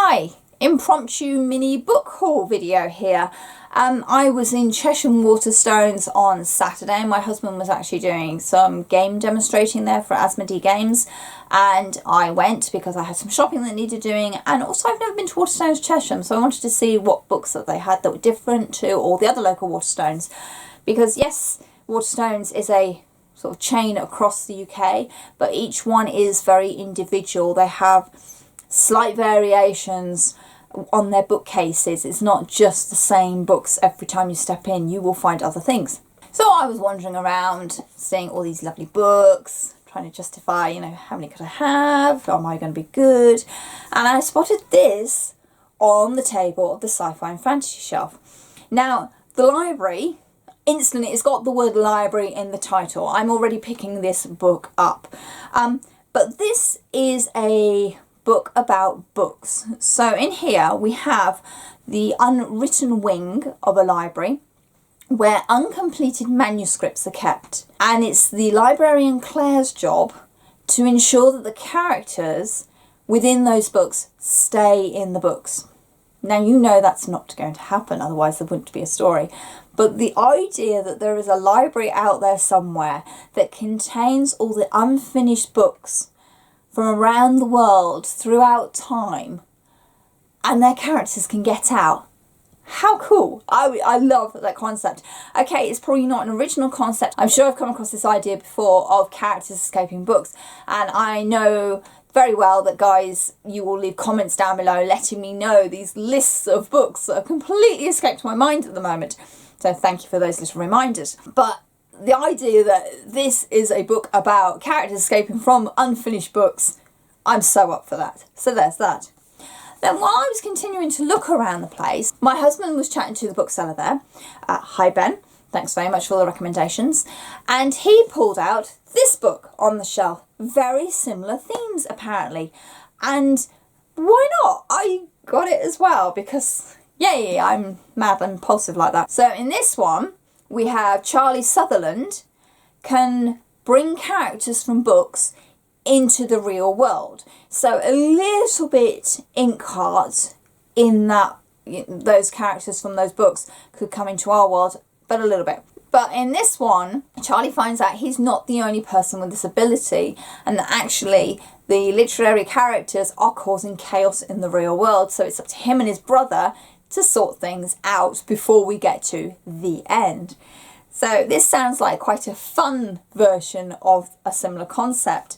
Hi, impromptu mini book haul video here. I was in Cheshire Waterstones on Saturday. My husband was actually doing some game demonstrating there for Asmodee Games, and I went because I had some shopping that needed doing, and also I've never been to Waterstones Cheshire, so I wanted to see what books that they had that were different to all the other local Waterstones, because yes, Waterstones is a sort of chain across the UK, but each one is very individual. They have slight variations on their bookcases. It's not just the same books every time you step in. You will find other things. So I was wandering around, seeing all these lovely books, trying to justify, how many could I have? Am I going to be good? And I spotted this on the table of the sci-fi and fantasy shelf. Now, the library, instantly, it's got the word library in the title. I'm already picking this book up. But this is a book about books. So in here we have the unwritten wing of a library where uncompleted manuscripts are kept, and it's the librarian Claire's job to ensure that the characters within those books stay in the books. Now that's not going to happen, otherwise there wouldn't be a story. But the idea that there is a library out there somewhere that contains all the unfinished books from around the world throughout time, and their characters can get out. How cool. I love that concept. Okay, it's probably not an original concept. I'm sure I've come across this idea before of characters escaping books, and I know very well that, guys, you will leave comments down below letting me know these lists of books that have completely escaped my mind at the moment. So thank you for those little reminders. But the idea that this is a book about characters escaping from unfinished books, I'm so up for that. So there's that. Then while I was continuing to look around the place, my husband was chatting to the bookseller there. Hi Ben, thanks very much for all the recommendations. And he pulled out this book on the shelf. Very similar themes apparently. And why not? I got it as well because, yay, I'm mad and impulsive like that. So in this one, we have Charlie Sutherland can bring characters from books into the real world. So a little bit Inkheart in that those characters from those books could come into our world, but a little bit. But in this one, Charlie finds out he's not the only person with this ability, and that actually the literary characters are causing chaos in the real world. So it's up to him and his brother to sort things out before we get to the end. So this sounds like quite a fun version of a similar concept.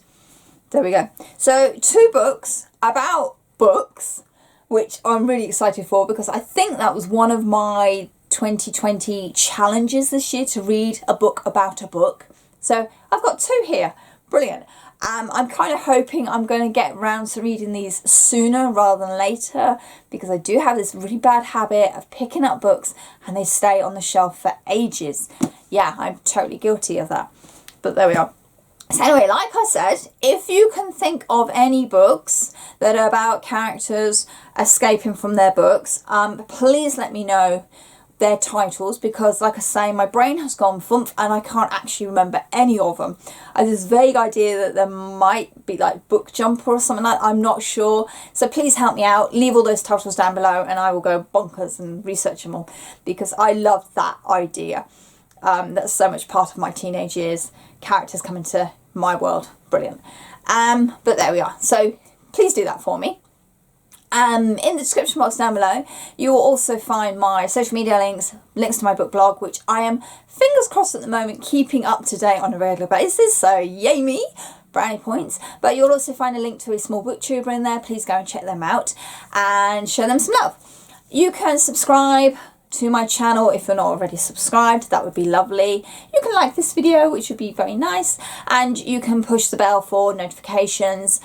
There we go. So 2 books about books, which I'm really excited for because I think that was one of my 2020 challenges this year, to read a book about a book. So I've got 2 here. Brilliant. I'm kind of hoping I'm going to get round to reading these sooner rather than later, because I do have this really bad habit of picking up books and they stay on the shelf for ages. Yeah, I'm totally guilty of that. But there we are. So anyway, like I said, if you can think of any books that are about characters escaping from their books, please let me know their titles, because like I say, my brain has gone thump and I can't actually remember any of them. I have this vague idea that there might be like Book Jumper or something like that. I'm not sure. So please help me out. Leave all those titles down below and I will go bonkers and research them all, because I love that idea. That's so much part of my teenage years. Characters come into my world. Brilliant. But there we are. So please do that for me. In the description box down below, you will also find my social media links to my book blog, which I am, fingers crossed at the moment, keeping up to date on a regular basis. So yay me, brownie points. But you'll also find a link to a small booktuber in there. Please go and check them out and show them some love. You can subscribe to my channel if you're not already subscribed. That would be lovely. You can like this video, which would be very nice, and you can push the bell for notifications.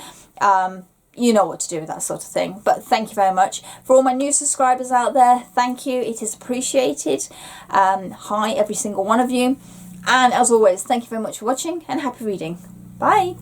You know what to do with that sort of thing. But thank you very much. For all my new subscribers out there, thank you. It is appreciated. Hi, every single one of you. And as always, thank you very much for watching and happy reading. Bye.